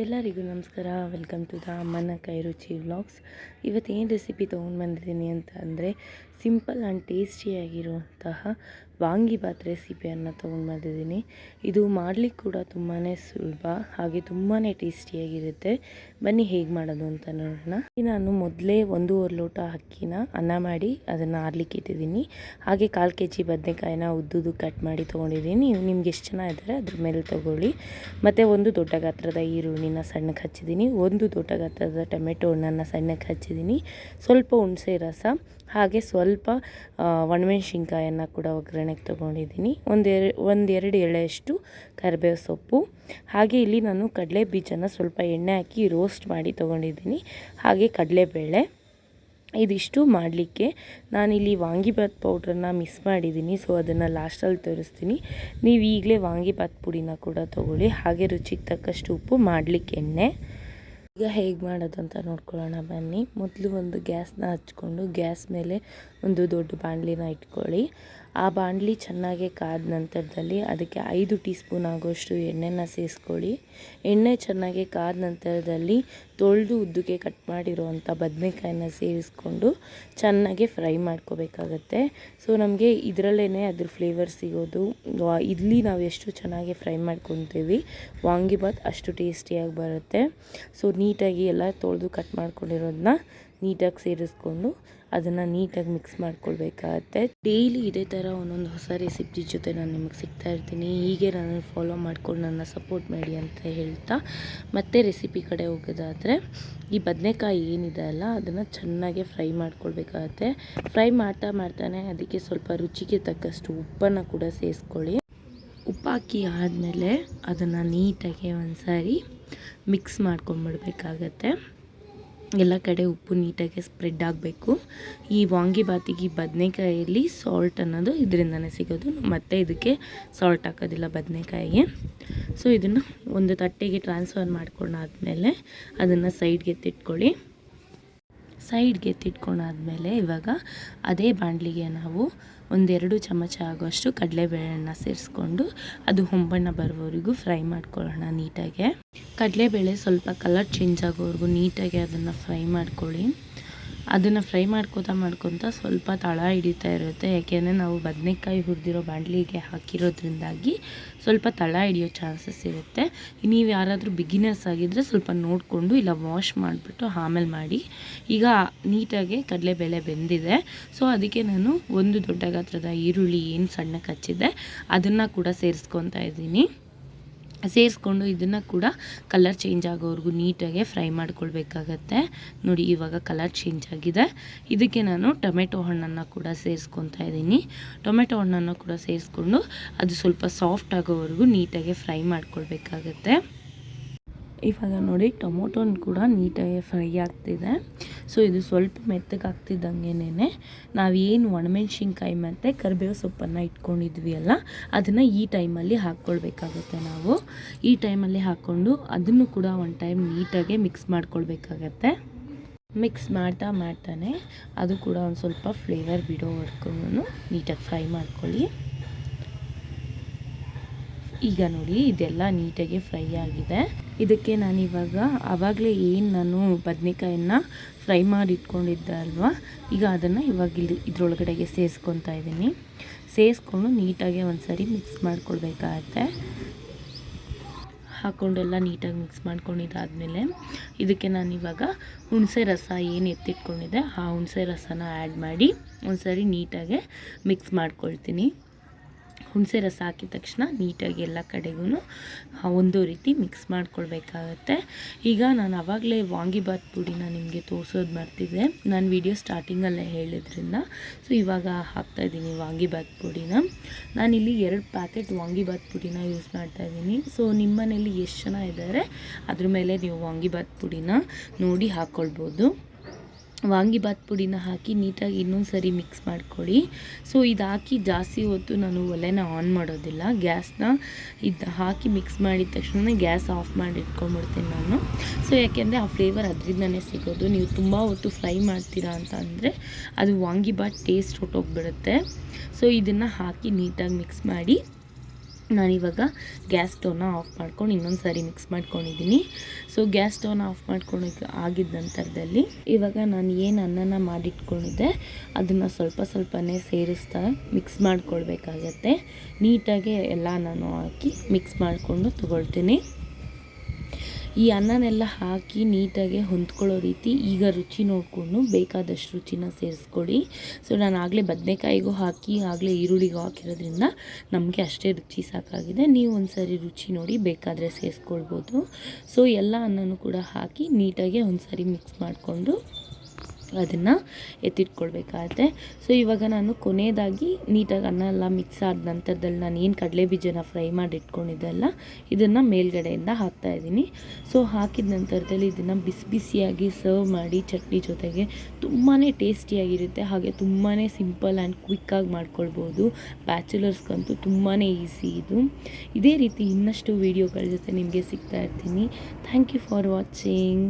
ಎಲ್ಲರಿಗೂ ನಮಸ್ಕಾರ. Welcome to the ಅಮ್ಮನ ಕೈ ರುಚಿ ವ್ಲಾಗ್ಸ್. ಇವತ್ತೇನು ರೆಸಿಪಿ ತೊಗೊಂಡು ಬಂದಿದ್ದೀನಿ ಅಂತ ಅಂದರೆ ಸಿಂಪಲ್ ಆ್ಯಂಡ್ ಟೇಸ್ಟಿಯಾಗಿರುವಂತಹ ವಾಂಗಿಬಾತ್ ರೆಸಿಪಿಯನ್ನು ತೊಗೊಂಡು ಬಂದಿದ್ದೀನಿ. ಇದು ಮಾಡಲಿಕ್ಕೆ ಕೂಡ ತುಂಬಾ ಸುಲಭ, ಹಾಗೆ ತುಂಬಾ ಟೇಸ್ಟಿಯಾಗಿರುತ್ತೆ. ಬನ್ನಿ ಹೇಗೆ ಮಾಡೋದು ಅಂತ ನೋಡೋಣ. ನಾನು ಮೊದಲೇ 1.5 ಲೋಟ ಅಕ್ಕಿನ ಅನ್ನ ಮಾಡಿ ಅದನ್ನು ಆರ್ಲಿಕ್ಕೆ ಇಟ್ಟಿದ್ದೀನಿ. ಹಾಗೆ 1/4 kg ಬದನೆಕಾಯಿನ ಉದ್ದುದು ಕಟ್ ಮಾಡಿ ತೊಗೊಂಡಿದ್ದೀನಿ. ನೀವು ನಿಮ್ಗೆ ಎಷ್ಟು ಜನ ಇದ್ದರೆ ಅದ್ರ ಮೇಲೆ ತೊಗೊಳ್ಳಿ. ಮತ್ತು ಒಂದು ದೊಡ್ಡ ಗಾತ್ರದ ಈರುಳ್ಳಿನ ಸಣ್ಣಕ್ಕೆ ಹಚ್ಚಿದ್ದೀನಿ. ಒಂದು ದೊಡ್ಡ ಗಾತ್ರದ ಟೊಮೆಟೊ ಹಣ್ಣನ್ನು ಸಣ್ಣಕ್ಕೆ ಹಚ್ಚಿದ್ದೀನಿ. ಸ್ವಲ್ಪ ಹುಣಸೆ ರಸ, ಹಾಗೆ ಸ್ವಲ್ಪ ಒಣಮೆಣಸಿನ್ಕಾಯನ್ನು ಕೂಡ ಒಗ್ಗರಣೆಗೆ ತೊಗೊಂಡಿದ್ದೀನಿ. ಒಂದೆರಡು ಎಳೆಯಷ್ಟು ಕರಿಬೇವು ಸೊಪ್ಪು, ಹಾಗೆ ಇಲ್ಲಿ ನಾನು ಕಡಲೆ ಬೀಜನ ಸ್ವಲ್ಪ ಎಣ್ಣೆ ಹಾಕಿ ರೋಸ್ಟ್ ಮಾಡಿ ತೊಗೊಂಡಿದ್ದೀನಿ. ಹಾಗೆ ಕಡಲೆಬೇಳೆ. ಇದಿಷ್ಟು ಮಾಡಲಿಕ್ಕೆ ನಾನಿಲ್ಲಿ ವಾಂಗಿಬಾತ್ ಪೌಡ್ರನ್ನ ಮಿಕ್ಸ್ ಮಾಡಿದ್ದೀನಿ, ಸೊ ಅದನ್ನು ಲಾಸ್ಟಲ್ಲಿ ತೋರಿಸ್ತೀನಿ. ನೀವು ಈಗಲೇ ವಾಂಗಿಬಾತ್ ಪುಡಿನ ಕೂಡ ತೊಗೊಳ್ಳಿ. ಹಾಗೆ ರುಚಿಗೆ ತಕ್ಕಷ್ಟು ಉಪ್ಪು, ಮಾಡಲಿಕ್ಕೆ ಎಣ್ಣೆ. ಈಗ ಹೇಗೆ ಮಾಡೋದು ಅಂತ ನೋಡ್ಕೊಳ್ಳೋಣ ಬನ್ನಿ. ಮೊದಲು ಒಂದು ಗ್ಯಾಸ್ನ ಹಚ್ಕೊಂಡು ಗ್ಯಾಸ್ ಮೇಲೆ ಒಂದು ದೊಡ್ಡ ಬಾಣಲಿನ ಇಟ್ಕೊಳ್ಳಿ. ಆ ಬಾಣಲಿ ಚೆನ್ನಾಗಿ ಕಾದ ನಂತರದಲ್ಲಿ ಅದಕ್ಕೆ 5 ಟೀ ಸ್ಪೂನ್ ಆಗೋಷ್ಟು ಎಣ್ಣೆನ ಸೇರಿಸ್ಕೊಳ್ಳಿ. ಎಣ್ಣೆ ಚೆನ್ನಾಗಿ ಕಾದ ನಂತರದಲ್ಲಿ ತೊಳೆದು ಉದ್ದಕ್ಕೆ ಕಟ್ ಮಾಡಿರೋವಂಥ ಬದನೆಕಾಯಿನ ಸೇರಿಸ್ಕೊಂಡು ಚೆನ್ನಾಗಿ ಫ್ರೈ ಮಾಡ್ಕೋಬೇಕಾಗತ್ತೆ. ಸೊ ನಮಗೆ ಇದರಲ್ಲೇ ಅದ್ರ ಫ್ಲೇವರ್ ಸಿಗೋದು. ಇಲ್ಲಿ ನಾವು ಎಷ್ಟು ಚೆನ್ನಾಗಿ ಫ್ರೈ ಮಾಡ್ಕೊತೀವಿ ವಾಂಗಿಬಾತ್ ಅಷ್ಟು ಟೇಸ್ಟಿಯಾಗಿ ಬರುತ್ತೆ. ಸೊ ನೀಟಾಗಿ ಎಲ್ಲ ತೊಳೆದು ಕಟ್ ಮಾಡ್ಕೊಂಡಿರೋದನ್ನ ನೀಟಾಗಿ ಸೇರಿಸ್ಕೊಂಡು ಅದನ್ನು ನೀಟಾಗಿ ಮಿಕ್ಸ್ ಮಾಡ್ಕೊಳ್ಬೇಕಾಗತ್ತೆ. ಡೈಲಿ ಇದೇ ಥರ ಒಂದೊಂದು ಹೊಸ ರೆಸಿಪಿ ಜೊತೆ ನಾನು ನಿಮಗೆ ಸಿಗ್ತಾ ಇರ್ತೀನಿ. ಹೀಗೆ ನಾನು ಫಾಲೋ ಮಾಡ್ಕೊಂಡು ನನ್ನ ಸಪೋರ್ಟ್ ಮಾಡಿ ಅಂತ ಹೇಳ್ತಾ ಮತ್ತೆ ರೆಸಿಪಿ ಕಡೆ ಹೋಗೋದಾದರೆ, ಈ ಬದನೆಕಾಯಿ ಏನಿದೆ ಅಲ್ಲ ಅದನ್ನು ಚೆನ್ನಾಗಿ ಫ್ರೈ ಮಾಡ್ಕೊಳ್ಬೇಕಾಗತ್ತೆ. ಫ್ರೈ ಮಾಡ್ತಾನೆ ಅದಕ್ಕೆ ಸ್ವಲ್ಪ ರುಚಿಗೆ ತಕ್ಕಷ್ಟು ಉಪ್ಪನ್ನು ಕೂಡ ಸೇರಿಸ್ಕೊಳ್ಳಿ. ಉಪ್ಪು ಹಾಕಿ ಆದಮೇಲೆ ಅದನ್ನು ನೀಟಾಗಿ ಒಂದು ಸಾರಿ ಮಿಕ್ಸ್ ಮಾಡ್ಕೊಂಬಿಡ್ಬೇಕಾಗತ್ತೆ. ಎಲ್ಲ ಕಡೆ ಉಪ್ಪು ನೀಟಾಗಿ ಸ್ಪ್ರೆಡ್ ಆಗಬೇಕು. ಈ ವಾಂಗಿಬಾತಿಗೆ ಬದನೆಕಾಯಲ್ಲಿ ಸಾಲ್ಟ್ ಅನ್ನೋದು ಇದರಿಂದನೇ ಸಿಗೋದು. ಮತ್ತು ಇದಕ್ಕೆ ಸಾಲ್ಟ್ ಹಾಕೋದಿಲ್ಲ ಬದನೆಕಾಯಿಗೆ. ಸೊ ಇದನ್ನು ಒಂದು ತಟ್ಟೆಗೆ ಟ್ರಾನ್ಸ್ಫರ್ ಮಾಡ್ಕೊಂಡಾದ್ಮೇಲೆ ಅದನ್ನು ಸೈಡ್ಗೆ ಎತ್ತಿಟ್ಕೊಳ್ಳಿ. ಸೈಡ್ಗೆ ಎತ್ತಿಟ್ಕೊಂಡಾದ್ಮೇಲೆ ಇವಾಗ ಅದೇ ಬಾಣಲಿಗೆ ನಾವು 1-2 ಚಮಚ ಆಗೋಷ್ಟು ಕಡಲೆಬೇಳೆನ ಸೇರಿಸ್ಕೊಂಡು ಅದು ಹೊಂಬಣ್ಣ ಬರೋವರೆಗೂ ಫ್ರೈ ಮಾಡ್ಕೊಳ್ಳೋಣ ನೀಟಾಗೆ. ಕಡಲೆಬೇಳೆ ಸ್ವಲ್ಪ ಕಲರ್ ಚೇಂಜ್ ಆಗೋವರೆಗೂ ನೀಟಾಗಿ ಅದನ್ನು ಫ್ರೈ ಮಾಡ್ಕೊಳ್ಳಿ. ಅದನ್ನು ಫ್ರೈ ಮಾಡ್ಕೊತಾ ಸ್ವಲ್ಪ ತಳ ಹಿಡಿತಾ ಇರುತ್ತೆ, ಯಾಕೆಂದರೆ ನಾವು ಬದನೆಕಾಯಿ ಹುರಿದಿರೋ ಬಾಣಲಿಗೆ ಹಾಕಿರೋದ್ರಿಂದಾಗಿ ಸ್ವಲ್ಪ ತಳ ಹಿಡಿಯೋ ಚಾನ್ಸಸ್ ಇರುತ್ತೆ. ನೀವು ಯಾರಾದರೂ ಬಿಗಿನರ್ಸ್ ಆಗಿದ್ದರೆ ಸ್ವಲ್ಪ ನೋಡಿಕೊಂಡು ಇಲ್ಲ ವಾಶ್ ಮಾಡಿಬಿಟ್ಟು ಆಮೇಲೆ ಮಾಡಿ. ಈಗ ನೀಟಾಗಿ ಕಡಲೆಬೇಳೆ ಬೆಂದಿದೆ. ಸೊ ಅದಕ್ಕೆ ನಾನು ಒಂದು ದೊಡ್ಡ ಗಾತ್ರದ ಈರುಳ್ಳಿ ಏನು ಸಣ್ಣಕ್ಕೆ ಹಚ್ಚಿದ್ದೆ ಅದನ್ನು ಕೂಡ ಸೇರಿಸ್ಕೊತಾ ಇದ್ದೀನಿ. ಸೇರಿಸ್ಕೊಂಡು ಇದನ್ನು ಕೂಡ ಕಲರ್ ಚೇಂಜ್ ಆಗೋವರೆಗೂ ನೀಟಾಗಿ ಫ್ರೈ ಮಾಡ್ಕೊಳ್ಬೇಕಾಗತ್ತೆ. ನೋಡಿ ಇವಾಗ ಕಲರ್ ಚೇಂಜ್ ಆಗಿದೆ. ಇದಕ್ಕೆ ನಾನು ಟೊಮೆಟೊ ಹಣ್ಣನ್ನು ಕೂಡ ಸೇರಿಸ್ಕೊತಾ ಇದ್ದೀನಿ. ಟೊಮೆಟೊ ಹಣ್ಣನ್ನು ಕೂಡ ಸೇರಿಸ್ಕೊಂಡು ಅದು ಸ್ವಲ್ಪ ಸಾಫ್ಟ್ ಆಗೋವರೆಗೂ ನೀಟಾಗಿ ಫ್ರೈ ಮಾಡ್ಕೊಳ್ಬೇಕಾಗತ್ತೆ. ಇವಾಗ ನೋಡಿ ಟೊಮೊಟೊನ ಕೂಡ ನೀಟಾಗಿ ಫ್ರೈ ಆಗ್ತಿದೆ. ಸೊ ಇದು ಸ್ವಲ್ಪ ಮೆತ್ತಗಾಗ್ತಿದ್ದಂಗೆನೇ ನಾವೇನು ಒಣಮೆಣ್ಸಿನ್ಕಾಯಿ ಮತ್ತು ಕರಿಬೇವು ಸೊಪ್ಪನ್ನು ಇಟ್ಕೊಂಡಿದ್ವಿ ಅಲ್ಲ ಅದನ್ನು ಈ ಟೈಮಲ್ಲಿ ಹಾಕ್ಕೊಳ್ಬೇಕಾಗತ್ತೆ. ನಾವು ಈ ಟೈಮಲ್ಲಿ ಹಾಕ್ಕೊಂಡು ಅದನ್ನು ಕೂಡ ಒಂದು ಟೈಮ್ ನೀಟಾಗಿ ಮಿಕ್ಸ್ ಮಾಡ್ಕೊಳ್ಬೇಕಾಗತ್ತೆ. ಮಿಕ್ಸ್ ಮಾಡ್ತಾನೆ ಅದು ಕೂಡ ಒಂದು ಸ್ವಲ್ಪ ಫ್ಲೇವರ್ ಬಿಡೋವರೆಗೂ ನೀಟಾಗಿ ಫ್ರೈ ಮಾಡ್ಕೊಳ್ಳಿ. ಈಗ ನೋಡಿ ಇದೆಲ್ಲ ನೀಟಾಗಿ ಫ್ರೈ ಆಗಿದೆ. ಇದಕ್ಕೆ ನಾನಿವಾಗ ಆವಾಗಲೇ ಏನು ನಾನು ಬದನೆಕಾಯನ್ನು ಫ್ರೈ ಮಾಡಿ ಇಟ್ಕೊಂಡಿದ್ದೆ ಅಲ್ವಾ, ಈಗ ಅದನ್ನು ಇವಾಗ ಇದ್ರೊಳಗಡೆಗೆ ಸೇರಿಸ್ಕೊತಾ ಇದ್ದೀನಿ. ಸೇರಿಸ್ಕೊಂಡು ನೀಟಾಗಿ ಒಂದು ಸಾರಿ ಮಿಕ್ಸ್ ಮಾಡ್ಕೊಳ್ಬೇಕಾಗತ್ತೆ. ಹಾಕ್ಕೊಂಡೆಲ್ಲ ನೀಟಾಗಿ ಮಿಕ್ಸ್ ಮಾಡ್ಕೊಂಡಿದ್ದಾದಮೇಲೆ ಇದಕ್ಕೆ ನಾನಿವಾಗ ಹುಣಸೆ ರಸ ಏನು ಎತ್ತಿಟ್ಕೊಂಡಿದ್ದೆ ಆ ಹುಣಸೆ ರಸನ ಆ್ಯಡ್ ಮಾಡಿ ಒಂದು ಸಾರಿ ನೀಟಾಗಿ ಮಿಕ್ಸ್ ಮಾಡ್ಕೊಳ್ತೀನಿ. ಹುಣಸೆ ರಸ ಹಾಕಿದ ತಕ್ಷಣ ನೀಟಾಗಿ ಎಲ್ಲ ಕಡೆಗೂ ಒಂದು ರೀತಿ ಮಿಕ್ಸ್ ಮಾಡ್ಕೊಳ್ಬೇಕಾಗತ್ತೆ. ಈಗ ನಾನು ಆವಾಗಲೇ ವಾಂಗಿಬಾತ್ ಪುಡಿನ ನಿಮಗೆ ತೋರಿಸೋದು ಮರ್ತಿದ್ದೆ, ನಾನು ವಿಡಿಯೋ ಸ್ಟಾರ್ಟಿಂಗಲ್ಲೇ ಹೇಳಿದ್ರಿಂದ. ಸೊ ಇವಾಗ ಹಾಕ್ತಾಯಿದ್ದೀನಿ ವಾಂಗಿಬಾತ್ ಪುಡಿನ. ನಾನಿಲ್ಲಿ 2 ಪ್ಯಾಕೆಟ್ ವಾಂಗಿಬಾತ್ ಪುಡಿನ ಯೂಸ್ ಮಾಡ್ತಾಯಿದ್ದೀನಿ. ಸೊ ನಿಮ್ಮ ಮನೇಲಿ ಎಷ್ಟು ಜನ ಇದ್ದಾರೆ ಅದ್ರ ಮೇಲೆ ನೀವು ವಾಂಗಿಬಾತ್ ಪುಡಿನ ನೋಡಿ ಹಾಕ್ಕೊಳ್ಬೋದು. ವಾಂಗಿಬಾತ್ ಪುಡಿನ ಹಾಕಿ ನೀಟಾಗಿ ಇನ್ನೊಂದು ಸರಿ ಮಿಕ್ಸ್ ಮಾಡ್ಕೊಳ್ಳಿ. ಸೊ ಇದು ಹಾಕಿ ಜಾಸ್ತಿ ಹೊತ್ತು ನಾನು ಒಲೆನ ಆನ್ ಮಾಡೋದಿಲ್ಲ. ಗ್ಯಾಸ್ನ ಇದು ಹಾಕಿ ಮಿಕ್ಸ್ ಮಾಡಿದ ತಕ್ಷಣ ಗ್ಯಾಸ್ ಆಫ್ ಮಾಡಿ ಇಟ್ಕೊಂಡ್ಬಿಡ್ತೀನಿ ನಾನು. ಸೊ ಯಾಕೆಂದರೆ ಆ ಫ್ಲೇವರ್ ಅದರಿಂದನೇ ಸಿಗೋದು. ನೀವು ತುಂಬ ಹೊತ್ತು ಫ್ರೈ ಮಾಡ್ತೀರಾ ಅಂತ ಅಂದರೆ ಅದು ವಾಂಗಿಬಾತ್ ಟೇಸ್ಟ್ ಹೊಟ್ಟೋಗ್ಬಿಡುತ್ತೆ. ಸೊ ಇದನ್ನು ಹಾಕಿ ನೀಟಾಗಿ ಮಿಕ್ಸ್ ಮಾಡಿ ನಾನಿವಾಗ ಗ್ಯಾಸ್ ಸ್ಟವ್ನ ಆಫ್ ಮಾಡ್ಕೊಂಡು ಇನ್ನೊಂದು ಸಾರಿ ಮಿಕ್ಸ್ ಮಾಡ್ಕೊಂಡಿದ್ದೀನಿ. ಸೊ ಗ್ಯಾಸ್ ಸ್ಟವ್ನ ಆಫ್ ಮಾಡ್ಕೊಂಡು ಆಗಿದ್ದ ನಂತರದಲ್ಲಿ ಇವಾಗ ನಾನು ಏನು ಅನ್ನನ ಮಾಡಿಟ್ಕೊಂಡಿದ್ದೆ ಅದನ್ನು ಸ್ವಲ್ಪನೇ ಸೇರಿಸ್ತಾ ಮಿಕ್ಸ್ ಮಾಡ್ಕೊಳ್ಬೇಕಾಗತ್ತೆ. ನೀಟಾಗಿ ಎಲ್ಲ ನಾನು ಹಾಕಿ ಮಿಕ್ಸ್ ಮಾಡಿಕೊಂಡು ತೊಗೊಳ್ತೀನಿ. ಈ ಅನ್ನನೆಲ್ಲ ಹಾಕಿ ನೀಟಾಗಿ ಹೊಂದ್ಕೊಳ್ಳೋ ರೀತಿ ಈಗ ರುಚಿ ನೋಡಿಕೊಂಡು ಬೇಕಾದಷ್ಟು ರುಚಿನ ಸೇರಿಸ್ಕೊಳ್ಳಿ. ಸೊ ನಾನು ಆಗಲೇ ಬದನೆಕಾಯಿಗೂ ಹಾಕಿ ಆಗಲೇ ಈರುಳ್ಳಿಗೂ ಹಾಕಿರೋದ್ರಿಂದ ನಮಗೆ ಅಷ್ಟೇ ರುಚಿ ಸಾಕಾಗಿದೆ. ನೀವು ಒಂದು ಸಾರಿ ರುಚಿ ನೋಡಿ ಬೇಕಾದರೆ ಸೇರಿಸ್ಕೊಳ್ಬೋದು. ಸೊ ಎಲ್ಲ ಅನ್ನನೂ ಕೂಡ ಹಾಕಿ ನೀಟಾಗಿ ಒಂದು ಸಾರಿ ಮಿಕ್ಸ್ ಮಾಡಿಕೊಂಡು ಅದನ್ನು ಎತ್ತಿಟ್ಕೊಳ್ಬೇಕಾಗತ್ತೆ. ಸೊ ಇವಾಗ ನಾನು ಕೊನೆಯದಾಗಿ ನೀಟಾಗಿ ಅನ್ನ ಎಲ್ಲ ಮಿಕ್ಸ್ ಆದ ನಂತರದಲ್ಲಿ ನಾನು ಏನು ಕಡಲೆ ಬೀಜನ ಫ್ರೈ ಮಾಡಿ ಇಟ್ಕೊಂಡಿದ್ದೆಲ್ಲ ಇದನ್ನು ಮೇಲ್ಗಡೆಯಿಂದ ಹಾಕ್ತಾಯಿದ್ದೀನಿ. ಸೊ ಹಾಕಿದ ನಂತರದಲ್ಲಿ ಇದನ್ನು ಬಿಸಿಯಾಗಿ ಸರ್ವ್ ಮಾಡಿ ಚಟ್ನಿ ಜೊತೆಗೆ ತುಂಬಾ ಟೇಸ್ಟಿಯಾಗಿರುತ್ತೆ. ಹಾಗೆ ತುಂಬಾ ಸಿಂಪಲ್ ಆ್ಯಂಡ್ ಕ್ವಿಕ್ಕಾಗಿ ಮಾಡ್ಕೊಳ್ಬೋದು. ಬ್ಯಾಚುಲರ್ಸ್ಗಂತೂ ತುಂಬಾ ಈಸಿ ಇದು. ಇದೇ ರೀತಿ ಇನ್ನಷ್ಟು ವೀಡಿಯೋಗಳ ಜೊತೆ ನಿಮಗೆ ಸಿಗ್ತಾ ಇರ್ತೀನಿ. Thank you for watching.